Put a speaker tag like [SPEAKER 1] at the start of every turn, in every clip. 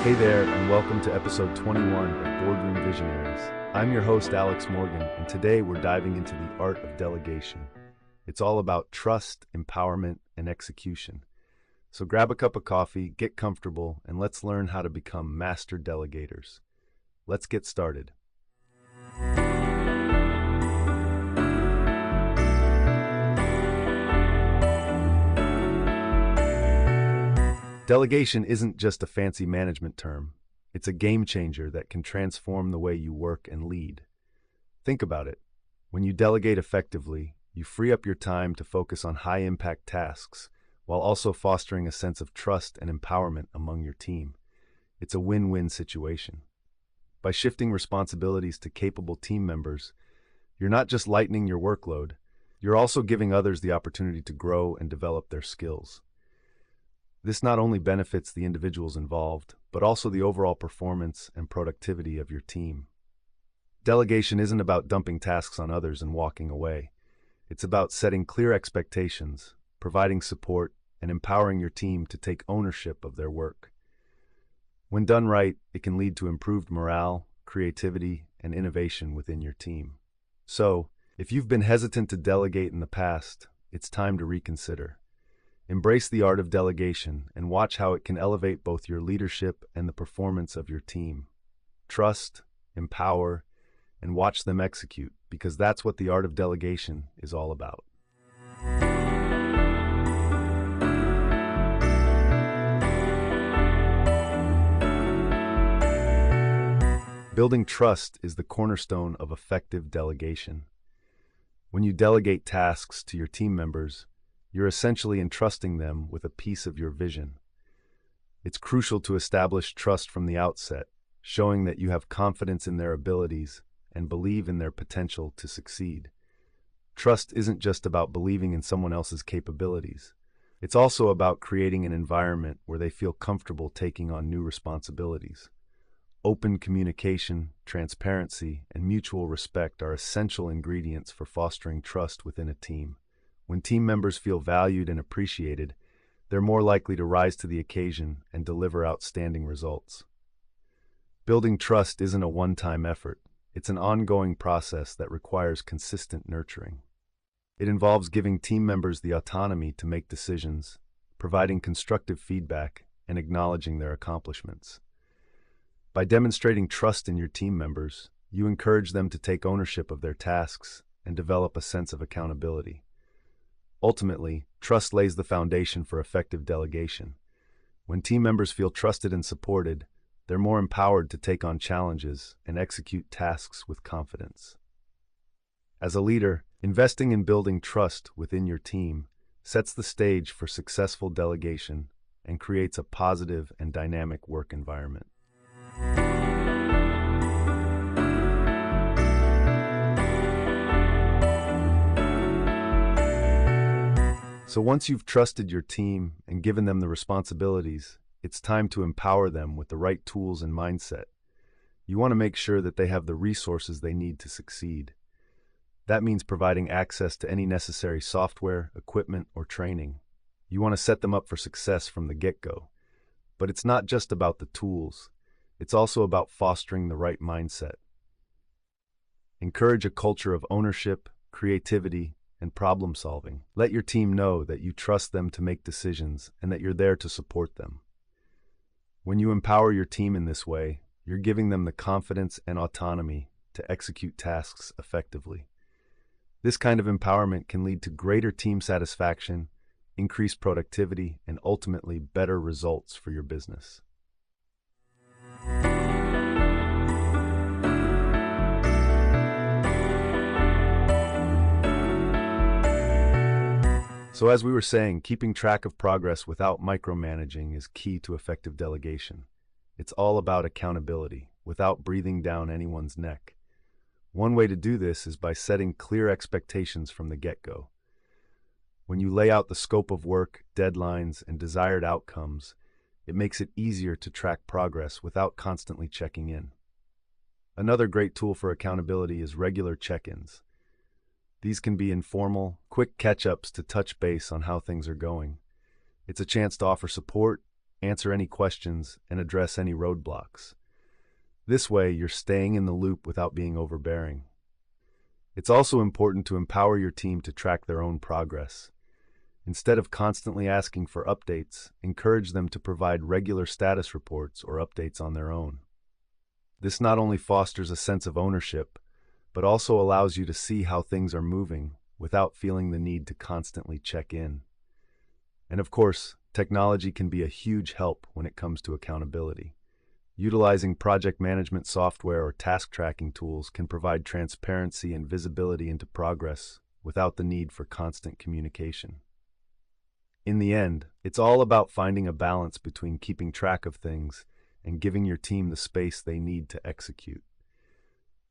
[SPEAKER 1] Hey there, and welcome to episode 21 of Boardroom Visionaries. I'm your host, Alex Morgan, and today we're diving into the art of delegation. It's all about trust, empowerment, and execution. So grab a cup of coffee, get comfortable, and let's learn how to become master delegators. Let's get started. Delegation isn't just a fancy management term. It's a game changer that can transform the way you work and lead. Think about it. When you delegate effectively, you free up your time to focus on high-impact tasks while also fostering a sense of trust and empowerment among your team. It's a win-win situation. By shifting responsibilities to capable team members, you're not just lightening your workload, you're also giving others the opportunity to grow and develop their skills. This not only benefits the individuals involved, but also the overall performance and productivity of your team. Delegation isn't about dumping tasks on others and walking away. It's about setting clear expectations, providing support, and empowering your team to take ownership of their work. When done right, it can lead to improved morale, creativity, and innovation within your team. So, if you've been hesitant to delegate in the past, it's time to reconsider. Embrace the art of delegation and watch how it can elevate both your leadership and the performance of your team. Trust, empower, and watch them execute, because that's what the art of delegation is all about. Building trust is the cornerstone of effective delegation. When you delegate tasks to your team members, you're essentially entrusting them with a piece of your vision. It's crucial to establish trust from the outset, showing that you have confidence in their abilities and believe in their potential to succeed. Trust isn't just about believing in someone else's capabilities. It's also about creating an environment where they feel comfortable taking on new responsibilities. Open communication, transparency, and mutual respect are essential ingredients for fostering trust within a team. When team members feel valued and appreciated, they're more likely to rise to the occasion and deliver outstanding results. Building trust isn't a one-time effort. It's an ongoing process that requires consistent nurturing. It involves giving team members the autonomy to make decisions, providing constructive feedback, and acknowledging their accomplishments. By demonstrating trust in your team members, you encourage them to take ownership of their tasks and develop a sense of accountability. Ultimately, trust lays the foundation for effective delegation. When team members feel trusted and supported, they're more empowered to take on challenges and execute tasks with confidence. As a leader, investing in building trust within your team sets the stage for successful delegation and creates a positive and dynamic work environment. So once you've trusted your team and given them the responsibilities, it's time to empower them with the right tools and mindset. You want to make sure that they have the resources they need to succeed. That means providing access to any necessary software, equipment, or training. You want to set them up for success from the get-go. But it's not just about the tools. It's also about fostering the right mindset. Encourage a culture of ownership, creativity, and problem solving. Let your team know that you trust them to make decisions and that you're there to support them. When you empower your team in this way, you're giving them the confidence and autonomy to execute tasks effectively. This kind of empowerment can lead to greater team satisfaction, increased productivity, and ultimately better results for your business. So as we were saying, keeping track of progress without micromanaging is key to effective delegation. It's all about accountability, without breathing down anyone's neck. One way to do this is by setting clear expectations from the get-go. When you lay out the scope of work, deadlines, and desired outcomes, it makes it easier to track progress without constantly checking in. Another great tool for accountability is regular check-ins. These can be informal, quick catch-ups to touch base on how things are going. It's a chance to offer support, answer any questions, and address any roadblocks. This way, you're staying in the loop without being overbearing. It's also important to empower your team to track their own progress. Instead of constantly asking for updates, encourage them to provide regular status reports or updates on their own. This not only fosters a sense of ownership, but also allows you to see how things are moving without feeling the need to constantly check in. And of course, technology can be a huge help when it comes to accountability. Utilizing project management software or task tracking tools can provide transparency and visibility into progress without the need for constant communication. In the end, it's all about finding a balance between keeping track of things and giving your team the space they need to execute.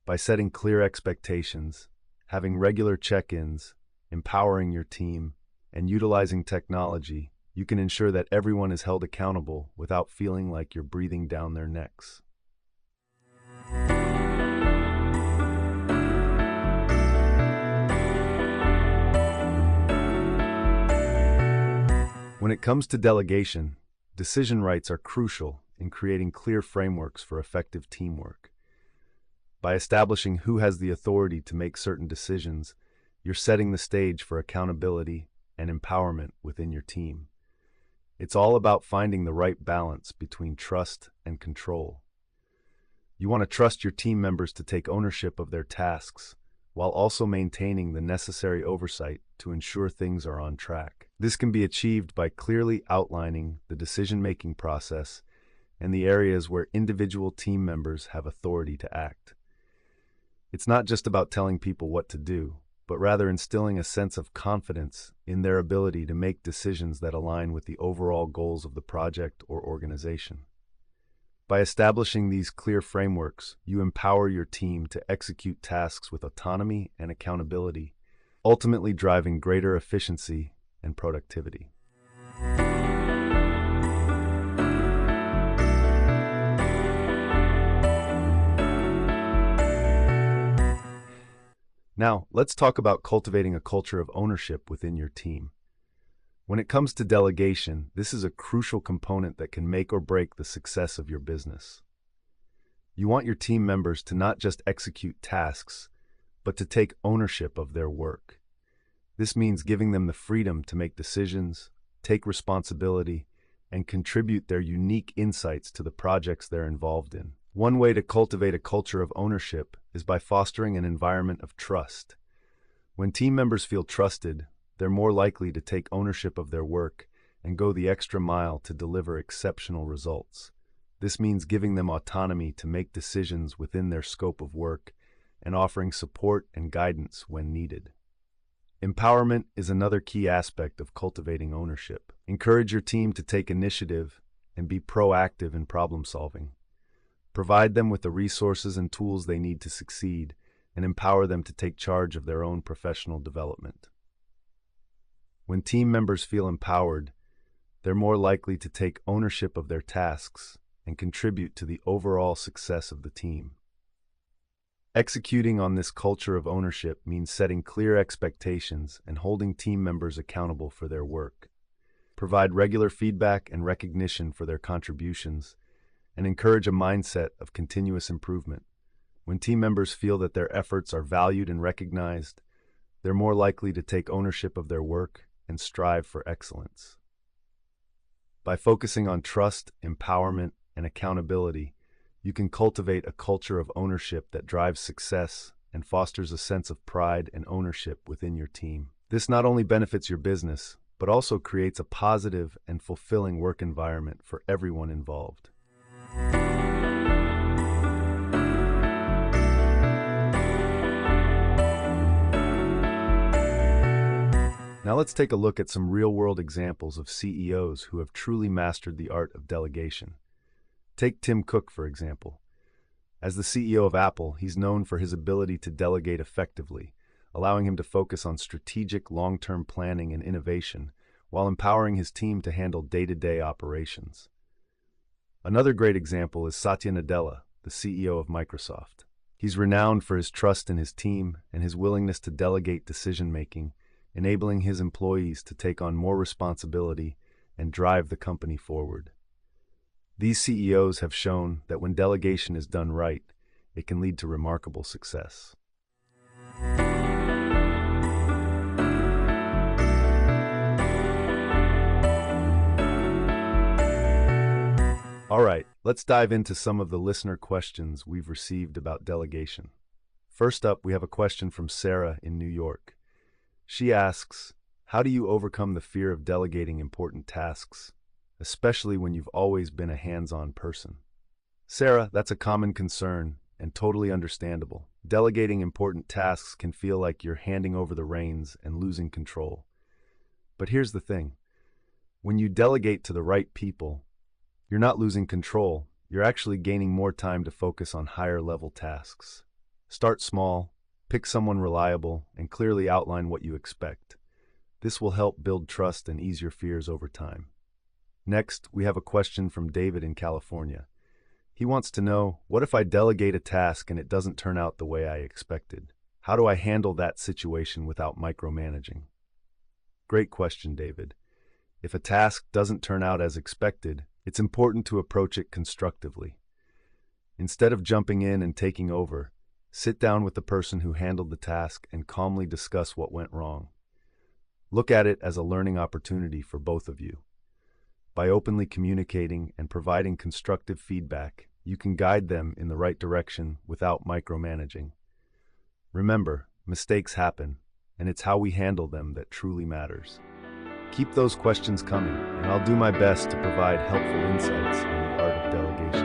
[SPEAKER 1] By setting clear expectations, having regular check-ins, empowering your team, and utilizing technology, you can ensure that everyone is held accountable without feeling like you're breathing down their necks. When it comes to delegation, decision rights are crucial in creating clear frameworks for effective teamwork. By establishing who has the authority to make certain decisions, you're setting the stage for accountability and empowerment within your team. It's all about finding the right balance between trust and control. You want to trust your team members to take ownership of their tasks, while also maintaining the necessary oversight to ensure things are on track. This can be achieved by clearly outlining the decision-making process and the areas where individual team members have authority to act. It's not just about telling people what to do, but rather instilling a sense of confidence in their ability to make decisions that align with the overall goals of the project or organization. By establishing these clear frameworks, you empower your team to execute tasks with autonomy and accountability, ultimately driving greater efficiency and productivity. Now, let's talk about cultivating a culture of ownership within your team. When it comes to delegation, this is a crucial component that can make or break the success of your business. You want your team members to not just execute tasks, but to take ownership of their work. This means giving them the freedom to make decisions, take responsibility, and contribute their unique insights to the projects they're involved in. One way to cultivate a culture of ownership is by fostering an environment of trust. When team members feel trusted, they're more likely to take ownership of their work and go the extra mile to deliver exceptional results. This means giving them autonomy to make decisions within their scope of work and offering support and guidance when needed. Empowerment is another key aspect of cultivating ownership. Encourage your team to take initiative and be proactive in problem solving. Provide them with the resources and tools they need to succeed, and empower them to take charge of their own professional development. When team members feel empowered, they're more likely to take ownership of their tasks and contribute to the overall success of the team. Executing on this culture of ownership means setting clear expectations and holding team members accountable for their work. Provide regular feedback and recognition for their contributions, and encourage a mindset of continuous improvement. When team members feel that their efforts are valued and recognized, they're more likely to take ownership of their work and strive for excellence. By focusing on trust, empowerment, and accountability, you can cultivate a culture of ownership that drives success and fosters a sense of pride and ownership within your team. This not only benefits your business, but also creates a positive and fulfilling work environment for everyone involved. Now let's take a look at some real-world examples of CEOs who have truly mastered the art of delegation. Take Tim Cook, for example. As the CEO of Apple, he's known for his ability to delegate effectively, allowing him to focus on strategic long-term planning and innovation, while empowering his team to handle day-to-day operations. Another great example is Satya Nadella, the CEO of Microsoft. He's renowned for his trust in his team and his willingness to delegate decision-making, enabling his employees to take on more responsibility and drive the company forward. These CEOs have shown that when delegation is done right, it can lead to remarkable success. All right, let's dive into some of the listener questions we've received about delegation. First up, we have a question from Sarah in New York. She asks, how do you overcome the fear of delegating important tasks, especially when you've always been a hands-on person? Sarah, that's a common concern and totally understandable. Delegating important tasks can feel like you're handing over the reins and losing control. But here's the thing. When you delegate to the right people, you're not losing control. You're actually gaining more time to focus on higher-level tasks. Start small, pick someone reliable, and clearly outline what you expect. This will help build trust and ease your fears over time. Next, we have a question from David in California. He wants to know, what if I delegate a task and it doesn't turn out the way I expected? How do I handle that situation without micromanaging? Great question, David. If a task doesn't turn out as expected, it's important to approach it constructively. Instead of jumping in and taking over, sit down with the person who handled the task and calmly discuss what went wrong. Look at it as a learning opportunity for both of you. By openly communicating and providing constructive feedback, you can guide them in the right direction without micromanaging. Remember, mistakes happen, and it's how we handle them that truly matters. Keep those questions coming, and I'll do my best to provide helpful insights on the art of delegation.